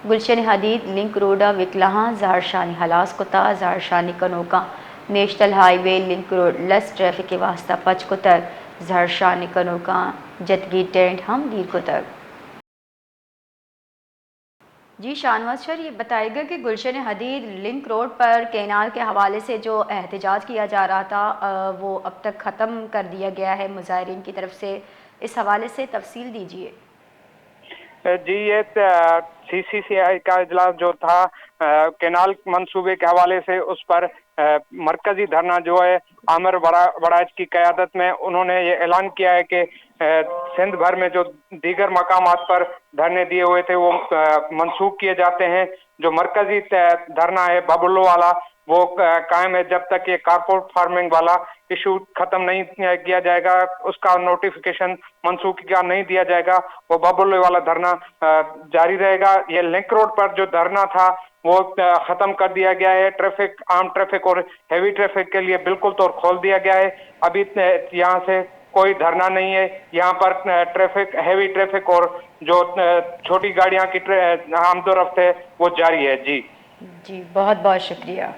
गुलशन हदीद link road विकलाहां जहरशानी हलास कुता जहरशानी कनोका national highway link road लस traffic के वास्ता पच कुतर जहरशानी कनोका जतगी टेंट हम गिर कुतर। जी शाहनवाज सर, ये बताएगा कि गुलशन हदीद लिंक रोड पर कैनाल के हवाले से जो एहतजाज किया जा रहा था वो अब तक ख़त्म कर दिया गया है मुजाहिरीन की तरफ से, इस हवाले से तफसील दीजिए। जी, ये CCCI का इजलास जो था केनाल मंसूबे के हवाले से, उस पर मरकजी धरना जो है आमिर वड़ाइच की क़यादत में उन्होंने ये ऐलान किया है कि सिंध भर में जो दीगर मकामात पर धरने दिए हुए थे वो मंसूख किए जाते हैं। जो मरकजी धरना है बबुल्लो वाला, वो कायम है जब तक ये कारपोरेट फार्मिंग वाला इशू खत्म नहीं किया जाएगा, उसका नोटिफिकेशन मंसूखी का नहीं दिया जाएगा, वो बबुल्लो वाला धरना जारी रहेगा। ये लिंक रोड पर जो धरना था वो खत्म कर दिया गया है। ट्रैफिक, आम ट्रैफिक और हैवी ट्रैफिक के लिए बिल्कुल तौर खोल दिया गया है। अभी यहाँ से कोई धरना नहीं है। यहाँ पर ट्रैफिक, हैवी ट्रैफिक और जो छोटी गाड़ियां की आमदोरफ्त है वो जारी है। जी जी बहुत बहुत शुक्रिया।